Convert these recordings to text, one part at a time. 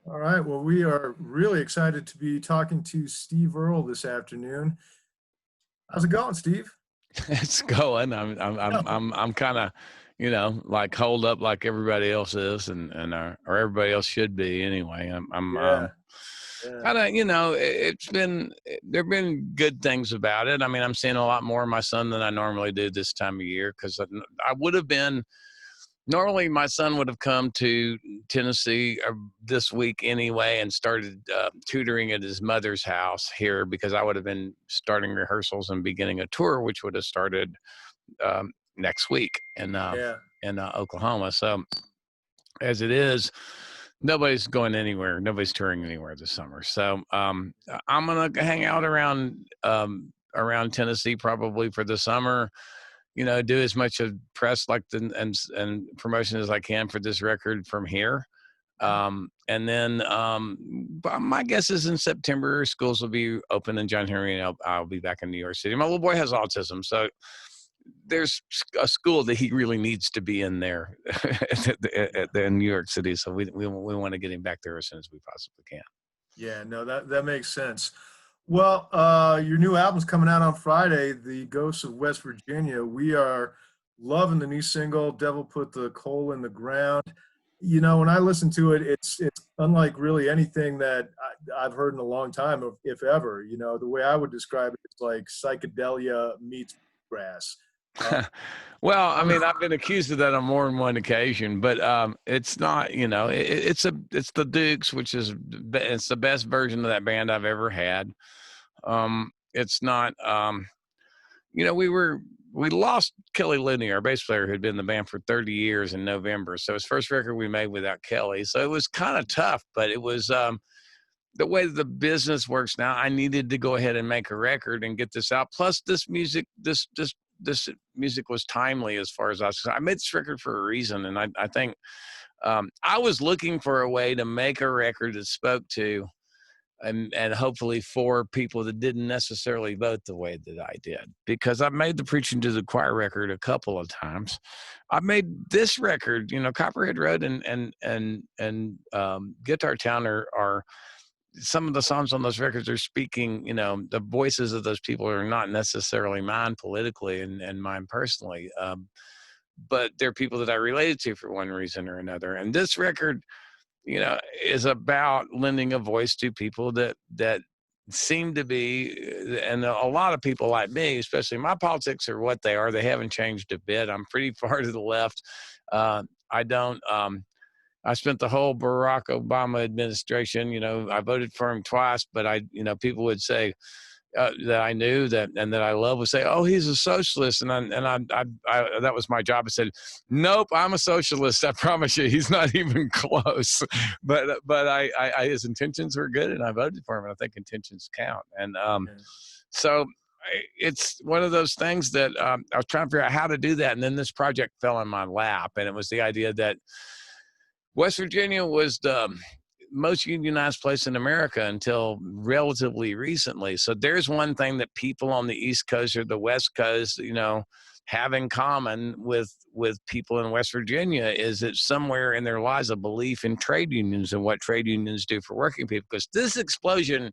All right. Well, we are really excited to be talking to Steve Earle this afternoon. How's it going, Steve? It's going. I'm kind of, like holed up like everybody else is, or everybody else should be anyway. I'm Yeah. Yeah. kind of, it's been there've been good things about it. I mean, I'm seeing a lot more of my son than I normally do this time of year because I would have been. Normally, my son would have come to Tennessee this week anyway and started tutoring at his mother's house here because I would have been starting rehearsals and beginning a tour, which would have started next week Yeah. in Oklahoma. So as it is, nobody's going anywhere. Nobody's touring anywhere this summer. So I'm gonna hang out around Tennessee probably for the summer. Do as much of press like and promotion as I can for this record from here. And then my guess is in September, schools will be open in John Henry, and I'll be back in New York City. My little boy has autism, so there's a school that he really needs to be in there in New York City. So we want to get him back there as soon as we possibly can. Yeah. No, that makes sense. Well, your new album's coming out on Friday, The Ghosts of West Virginia. We are loving the new single, Devil Put the Coal in the Ground. When I listen to it, it's unlike really anything that I've heard in a long time, if ever. The way I would describe it, it's like psychedelia meets grass. Uh, Well, I I mean, was, I've been accused of that on more than one occasion, but it's not. It's the Dukes, which is it's the best version of that band I've ever had. It's not. We lost Kelly Looney, our bass player, who'd been in the band for 30 years in November. So his first record we made without Kelly. So it was kind of tough, but it was the way the business works now. I needed to go ahead and make a record and get this out. Plus, this music was timely as far as I made this record for a reason, and I think I was looking for a way to make a record that spoke to and hopefully for people that didn't necessarily vote the way that I did, because I've made the Preaching to the Choir record a couple of times. I made this record, Copperhead Road and Guitar Town are some of the songs on those records are speaking, the voices of those people are not necessarily mine politically and mine personally. But they're people that I related to for one reason or another. And this record, is about lending a voice to people that seem to be, and a lot of people like me, especially my politics are what they are. They haven't changed a bit. I'm pretty far to the left. I don't. I spent the whole Barack Obama administration. I voted for him twice, but people would say that I knew that and that I love would say, "Oh, he's a socialist," and I that was my job. I said, "Nope, I'm a socialist. I promise you, he's not even close." But his intentions were good, and I voted for him. And I think intentions count. And yeah. so it's one of those things that I was trying to figure out how to do that, and then this project fell in my lap, and it was the idea that West Virginia was the most unionized place in America until relatively recently. So there's one thing that people on the East Coast or the West Coast, have in common with people in West Virginia is that somewhere in there lies a belief in trade unions and what trade unions do for working people. Because this explosion,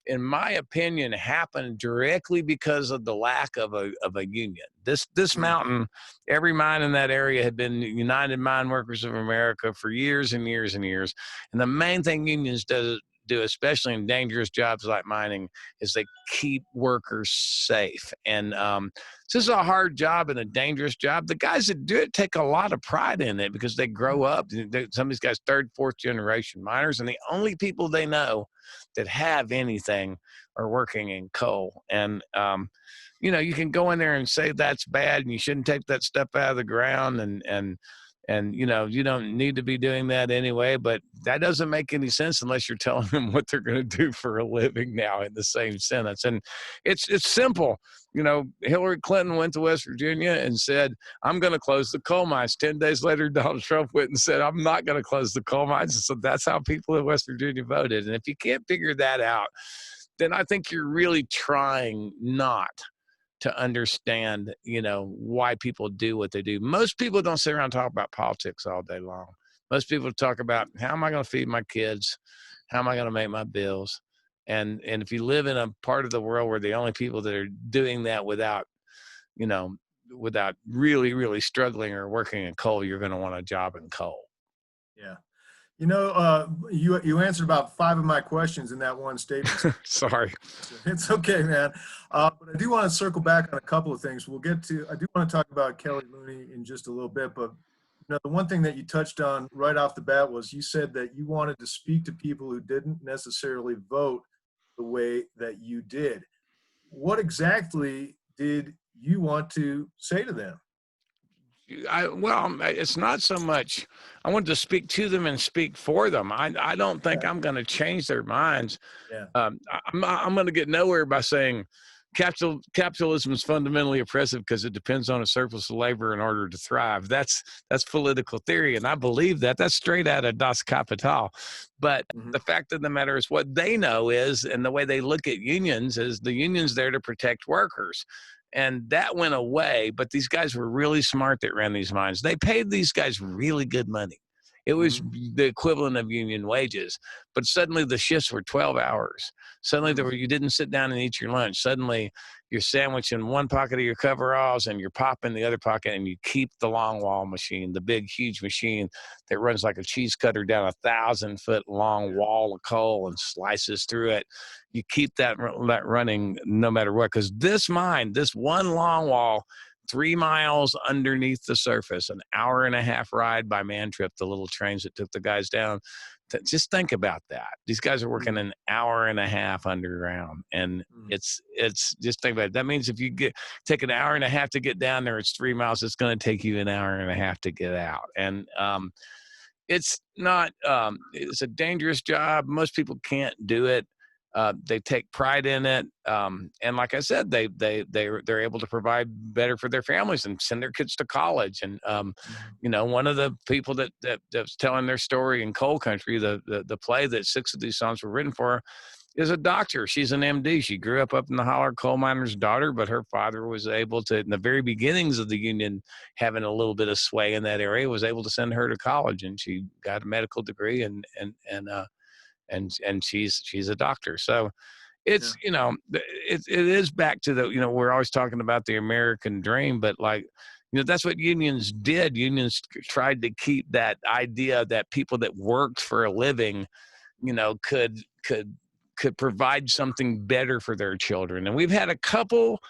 in my opinion, happened directly because of the lack of a union. This Mm. mountain, every mine in that area had been United Mine Workers of America for years and years and years. And the main thing unions do, especially in dangerous jobs like mining, is they keep workers safe. And this is a hard job and a dangerous job. The guys that do it take a lot of pride in it because they grow up. Some of these guys, third, fourth generation miners, and the only people they know that have anything are working in coal. And you can go in there and say that's bad and you shouldn't take that stuff out of the ground and you don't need to be doing that anyway, but that doesn't make any sense unless you're telling them what they're going to do for a living now in the same sentence. And it's simple. Hillary Clinton went to West Virginia and said, "I'm going to close the coal mines." 10 days later, Donald Trump went and said, "I'm not going to close the coal mines." And so that's how people in West Virginia voted. And if you can't figure that out, then I think you're really trying not to understand, why people do what they do. Most people don't sit around and talk about politics all day long. Most people talk about, how am I going to feed my kids? How am I going to make my bills? And if you live in a part of the world where the only people that are doing that without, you know, without really, really struggling or working in coal, you're going to want a job in coal. Yeah. You answered about 5 of my questions in that one statement. Sorry. It's okay, man. But I do want to circle back on a couple of things. I do want to talk about Kelly Looney in just a little bit, but the one thing that you touched on right off the bat was you said that you wanted to speak to people who didn't necessarily vote the way that you did. What exactly did you want to say to them? Well, it's not so much. I want to speak to them and speak for them. I don't think Yeah. I'm going to change their minds. Yeah. I'm going to get nowhere by saying capitalism is fundamentally oppressive because it depends on a surplus of labor in order to thrive. That's political theory, and I believe that. That's straight out of Das Kapital. But Mhm. the fact of the matter is, what they know is, and the way they look at unions is, the union's there to protect workers. And that went away, but these guys were really smart that ran these mines. They paid these guys really good money. It was Mhm. the equivalent of union wages, but suddenly the shifts were 12 hours. Suddenly Mhm. you didn't sit down and eat your lunch. Suddenly you're sandwiching one pocket of your coveralls and you're popping the other pocket, and you keep the long wall machine, the big, huge machine that runs like a cheese cutter down 1,000-foot long wall of coal and slices through it. You keep that running no matter what, because this mine, this one long wall, 3 miles underneath the surface, an hour-and-a-half ride by man trip, the little trains that took the guys down. Just think about that. These guys are working an hour-and-a-half underground, and Mhm. it's just think about it. That means if you take an hour-and-a-half to get down there, it's 3 miles. It's going to take you an hour-and-a-half to get out, and it's not. It's a dangerous job. Most people can't do it. They take pride in it, and like I said, they're able to provide better for their families and send their kids to college. And Mhm. one of the people that's telling their story in Coal Country, the play that 6 of these songs were written for, is a doctor. She's an MD. She grew up in the holler, coal miner's daughter, but her father was able to, in the very beginnings of the union, having a little bit of sway in that area, was able to send her to college, and she got a medical degree, and she's a doctor. So Yeah. it's, it is back to the, we're always talking about the American dream, but like, that's what unions did. Unions tried to keep that idea that people that worked for a living, could provide something better for their children. And we've had a couple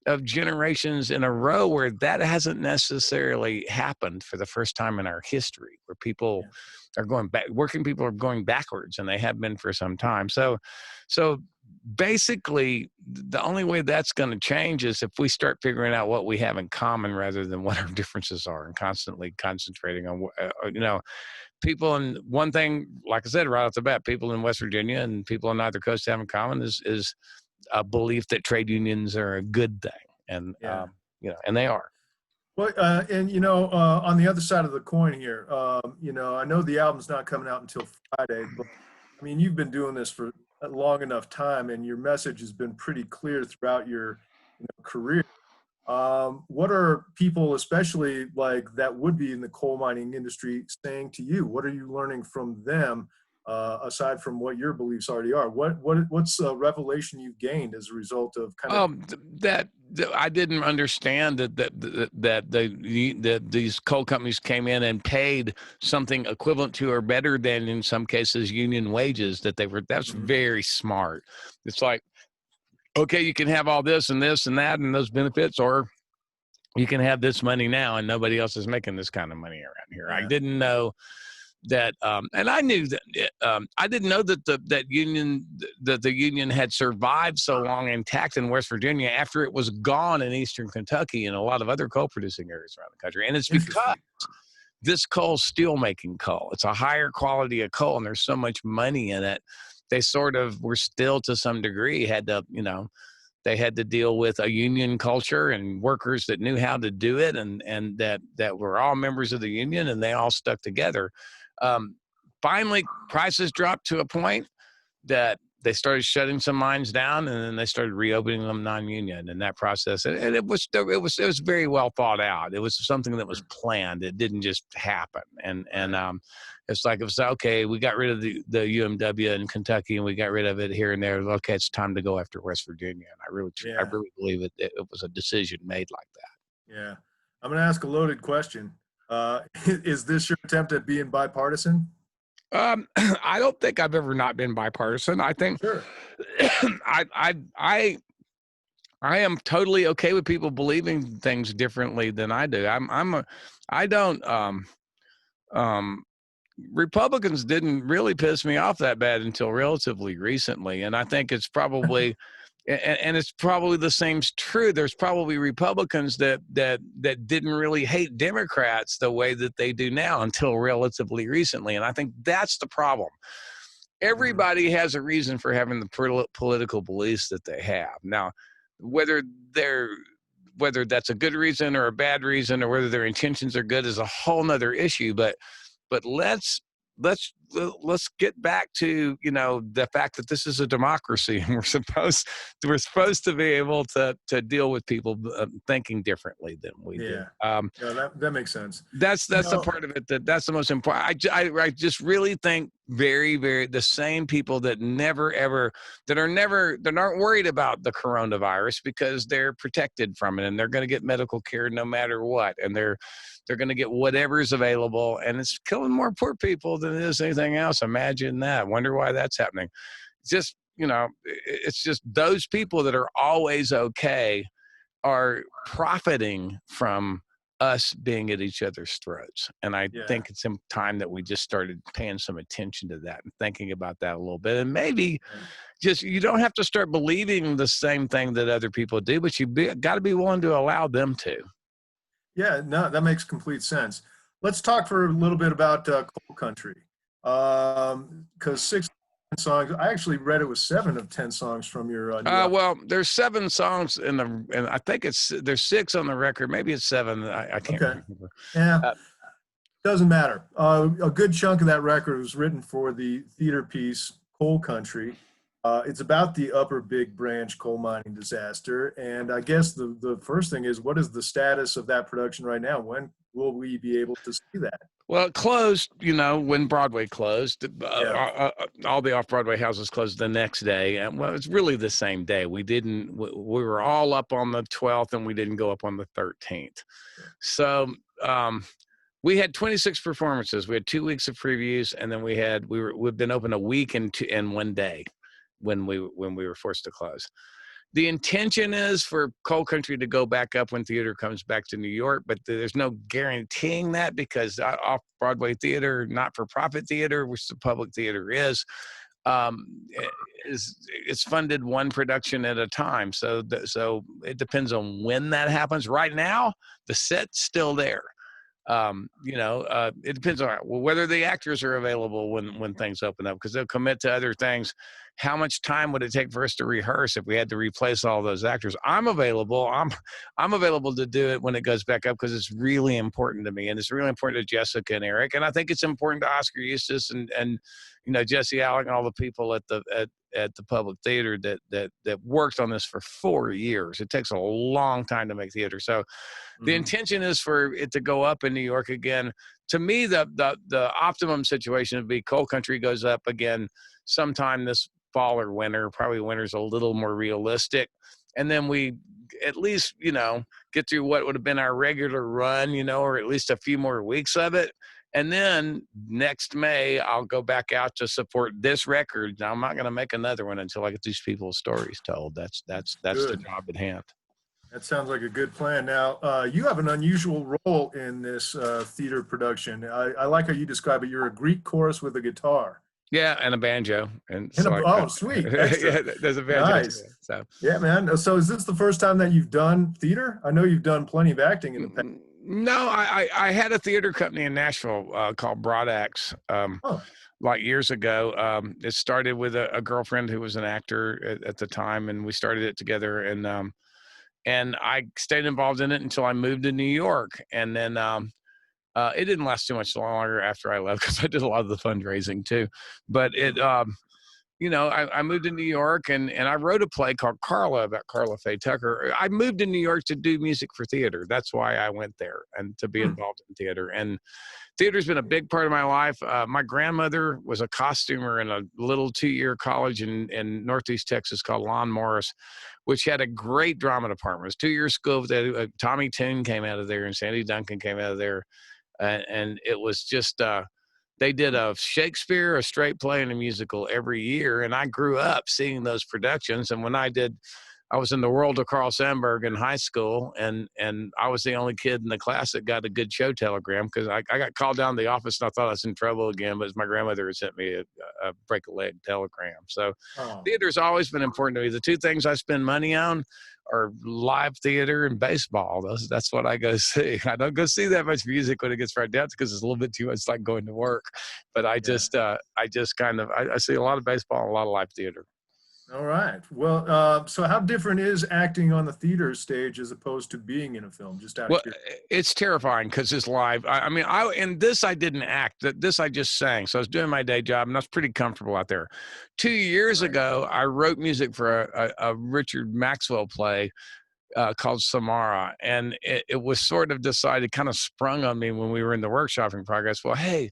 of generations in a row where that hasn't necessarily happened for the first time in our history, where people Yeah. are going back, working people are going backwards, and they have been for some time. So basically, the only way that's going to change is if we start figuring out what we have in common rather than what our differences are, and constantly concentrating on, people. And one thing, like I said right off the bat, people in West Virginia and people on either coast have in common is a belief that trade unions are a good thing, and Yeah. and they are. Well, and on the other side of the coin here, I know the album's not coming out until Friday, but I mean, you've been doing this for a long enough time, and your message has been pretty clear throughout your career. What are people, especially like that would be in the coal mining industry, saying to you? What are you learning from them, aside from what your beliefs already are? What's a revelation you've gained as a result of kind of? That I didn't understand that these coal companies came in and paid something equivalent to or better than, in some cases, union wages. That's Mhm. very smart. It's like, okay, you can have all this and this and that and those benefits, or you can have this money now, and nobody else is making this kind of money around here. I Yeah. didn't know that, and I knew that, I didn't know that the union had survived so long intact in West Virginia after it was gone in Eastern Kentucky and a lot of other coal producing areas around the country. And it's because Interesting. this coal's steel making coal. It's a higher quality of coal, and there's so much money in it. They sort of were still, to some degree, had to, they had to deal with a union culture and workers that knew how to do it, and that were all members of the union, and they all stuck together. Um, Finally, prices dropped to a point that they started shutting some mines down, and then they started reopening them non-union. And that process, and it was very well thought out. It was something that was planned. It didn't just happen. And it's like, it was okay. We got rid of the UMW in Kentucky, and we got rid of it here and there. Okay, it's time to go after West Virginia. And I really believe it was a decision made like that. Yeah. I'm going to ask a loaded question. Is this your attempt at being bipartisan? I don't think I've ever not been bipartisan. I think Sure. I am totally okay with people believing things differently than I do. Republicans didn't really piss me off that bad until relatively recently, and I think it's probably and it's probably the same's true. There's probably Republicans that didn't really hate Democrats the way that they do now until relatively recently, and I think that's the problem. Everybody has a reason for having the political beliefs that they have. Now, whether that's a good reason or a bad reason, or whether their intentions are good, is a whole nother issue. But let's get back to, the fact that this is a democracy, and we're supposed to be able to deal with people thinking differently than we do. That makes sense. That's the part of it that's the most important. I just really think very, very the same people that aren't worried about the coronavirus because they're protected from it, and they're going to get medical care no matter what, and they're going to get whatever's available, and it's killing more poor people than it is anything else. Imagine that. Wonder why that's happening. Just, it's just those people that are always okay are profiting from us being at each other's throats. And I think it's time that we just started paying some attention to that and thinking about that a little bit. And maybe just, you don't have to start believing the same thing that other people do, but you got to be willing to allow them to. Yeah, no, that makes complete sense. Let's talk for a little bit about Coal Country. Because 6 songs, I actually read it was 7 of 10 songs from your new album. Well, there's 7 songs and I think there's 6 on the record. Maybe it's 7. I can't remember. Yeah, doesn't matter. A good chunk of that record was written for the theater piece Coal Country. It's about the Upper Big Branch coal mining disaster. And I guess the first thing is, what is the status of that production right now? When will we be able to see that? Well, it closed, when Broadway closed. All the off-Broadway houses closed the next day. And well, it's really the same day. We were all up on the 12th, and we didn't go up on the 13th. So we had 26 performances. We had 2 weeks of previews, and then we've been open a week and 1 day when we were forced to close. The intention is for Coal Country to go back up when theater comes back to New York, but there's no guaranteeing that, because off-Broadway theater, not-for-profit theater, which the public theater is, it's funded one production at a time. So it depends on when that happens. Right now, the set's still there. It depends on whether the actors are available when things open up, because they'll commit to other things. How much time would it take for us to rehearse if we had to replace all those actors? I'm available. I'm available to do it when it goes back up, because it's really important to me, and it's really important to Jessica and Eric, and I think it's important to Oscar Eustace and Jesse Alec and all the people at the public theater that worked on this for 4 years. It takes a long time to make theater. So the intention is for it to go up in New York again. To me, the optimum situation would be Coal Country goes up again sometime this fall or winter. Probably winter's a little more realistic. And then we at least, get through what would have been our regular run, or at least a few more weeks of it. And then next May, I'll go back out to support this record. Now, I'm not going to make another one until I get these people's stories told. That's the job at hand. That sounds like a good plan. Now, you have an unusual role in this theater production. I like how you describe it. You're a Greek chorus with a guitar. Yeah, and a banjo. Sweet. Yeah, there's a banjo. Nice. Too, so. Yeah, man. So is this the first time that you've done theater? I know you've done plenty of acting in the past. No, I had a theater company in Nashville called Broadax like years ago. It started with a girlfriend who was an actor at the time, and we started it together. And I stayed involved in it until I moved to New York. And then it didn't last too much longer after I left, because I did a lot of the fundraising too. But I moved to New York and I wrote a play called Carla about Carla Faye Tucker. I moved to New York to do music for theater. That's why I went there and to be involved in theater. And theater's been a big part of my life. My grandmother was a costumer in a little 2-year college in Northeast Texas called Lon Morris, which had a great drama department. It was 2-year school. Tommy Tune came out of there and Sandy Duncan came out of there. And it was just, they did a Shakespeare, a straight play, and a musical every year. And I grew up seeing those productions. And when I was in the world of Carl Sandburg in high school, and I was the only kid in the class that got a good show telegram because I got called down to the office and I thought I was in trouble again, but my grandmother had sent me a break a leg telegram. So theater's always been important to me. The two things I spend money on are live theater and baseball. That's what I go see. I don't go see that much music when it gets right down because it's a little bit too much like going to work. But I just kind of I see a lot of baseball and a lot of live theater. All right. Well, so how different is acting on the theater stage as opposed to being in a film? Just out of curiosity. It's terrifying because it's live. I mean, in this I didn't act. This I just sang. So I was doing my day job, and I was pretty comfortable out there. 2 years ago, I wrote music for a Richard Maxwell play called Samara, and it was sort of decided, kind of sprung on me when we were in the workshopping progress. Well, hey,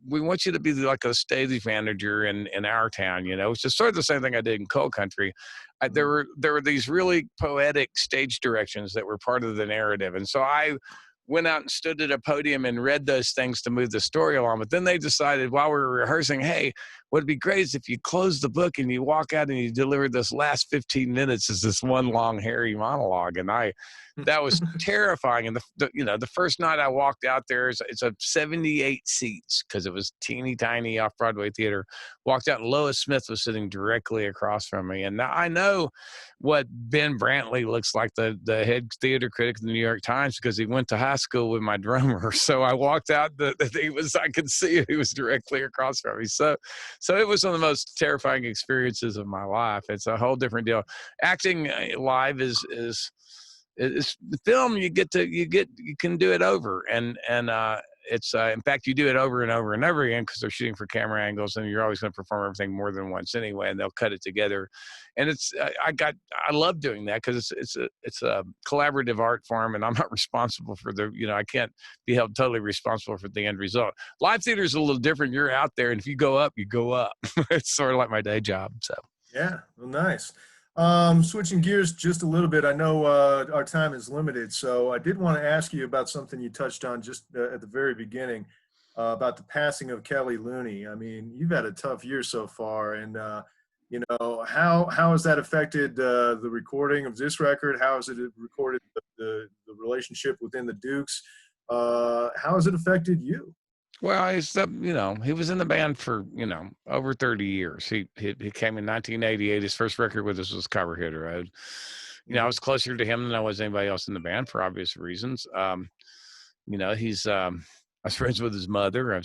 we want you to be like a stage manager in our town, It's just sort of the same thing I did in Coal Country. There were these really poetic stage directions that were part of the narrative. And so I went out and stood at a podium and read those things to move the story along. But then they decided while we were rehearsing, hey, what'd be great is if you close the book and you walk out and you deliver this last 15 minutes as this one long, hairy monologue. And that was terrifying. And the first night I walked out there, it's a 78 seats because it was teeny tiny off-Broadway theater. Walked out and Lois Smith was sitting directly across from me. And now I know what Ben Brantley looks like, the head theater critic of the New York Times, because he went to high school with my drummer. So I walked out, I could see he was directly across from me. So it was one of the most terrifying experiences of my life. It's a whole different deal. Acting live is the film. You can do it over, and it's in fact you do it over and over and over again because they're shooting for camera angles, and you're always going to perform everything more than once anyway, and they'll cut it together. And I love doing that because it's a collaborative art form, and I'm not responsible for I can't be held totally responsible for the end result. Live theater is a little different. You're out there, and if you go up, you go up. It's sort of like my day job. So yeah, well, nice. Switching gears just a little bit, I know our time is limited, so I did want to ask you about something you touched on just at the very beginning about the passing of Kelly Looney. I mean, you've had a tough year so far, and how has that affected the recording of this record? How has it recorded the relationship within the Dukes? How has it affected you? Well, he was in the band for, over 30 years. He came in 1988. His first record with us was Cover Hit Road. I was closer to him than I was anybody else in the band for obvious reasons. I was friends with his mother.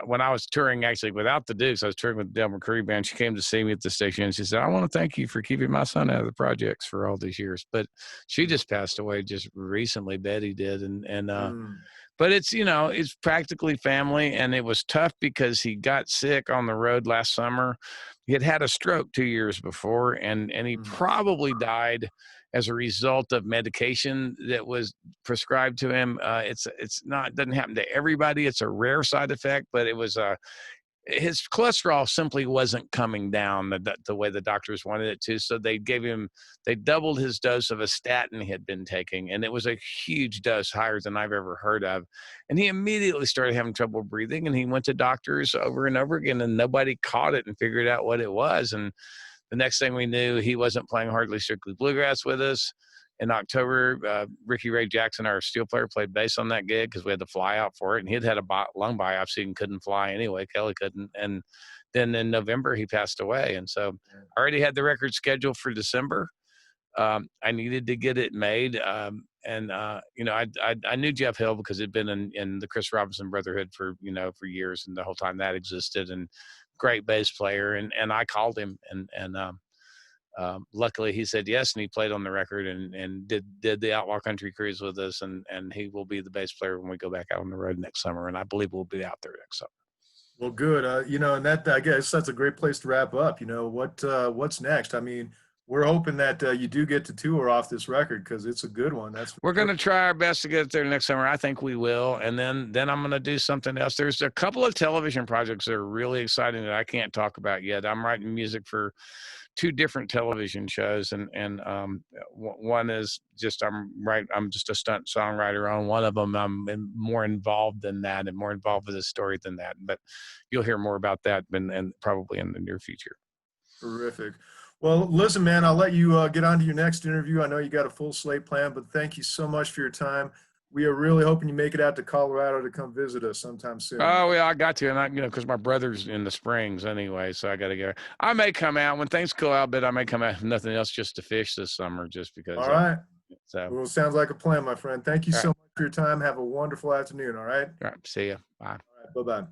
When I was touring actually without the Dukes, I was touring with the Del McCoury band. She came to see me at the station and she said, I want to thank you for keeping my son out of the projects for all these years. But she just passed away just recently. Betty did. But it's practically family, and it was tough because he got sick on the road last summer. He had a stroke 2 years before, and he probably died as a result of medication that was prescribed to him. It doesn't happen to everybody. It's a rare side effect, but it was his cholesterol simply wasn't coming down the way the doctors wanted it to. So they doubled his dose of a statin he had been taking. And it was a huge dose, higher than I've ever heard of. And he immediately started having trouble breathing, and he went to doctors over and over again, and nobody caught it and figured out what it was. And the next thing we knew, he wasn't playing Hardly Strictly Bluegrass with us. In October, Ricky Ray Jackson, our steel player, played bass on that gig because we had to fly out for it. And he'd had a lung biopsy and couldn't fly anyway. Kelly couldn't. And then in November, he passed away. And so I already had the record scheduled for December. I needed to get it made. I knew Jeff Hill because he'd been in the Chris Robinson Brotherhood for years, and the whole time that existed, and great bass player. And I called him and luckily he said yes, and he played on the record and did the Outlaw Country Cruise with us, and he will be the bass player when we go back out on the road next summer, and I believe we'll be out there next summer. Well, good. You know, and that, I guess that's a great place to wrap up. You know, what's next? I mean, we're hoping that you do get to tour off this record because it's a good one. That's for We're sure. going to try our best to get it there next summer. I think we will. And then I'm going to do something else. There's a couple of television projects that are really exciting that I can't talk about yet. I'm writing music for two different television shows, and one is just I'm just a stunt songwriter on. One of them more involved than that and more involved with the story than that. But you'll hear more about that and probably in the near future. Terrific. Well, listen, man, I'll let you get on to your next interview. I know you got a full slate planned, but thank you so much for your time. We are really hoping you make it out to Colorado to come visit us sometime soon. Oh, yeah, I got to. And because my brother's in the Springs anyway, so I got to get. I may come out when things cool out, but I may come out if nothing else just to fish this summer, just because. All right. So. Well, sounds like a plan, my friend. Thank you All so right. much for your time. Have a wonderful afternoon. All right. All right. See ya. Bye. All right. Bye-bye.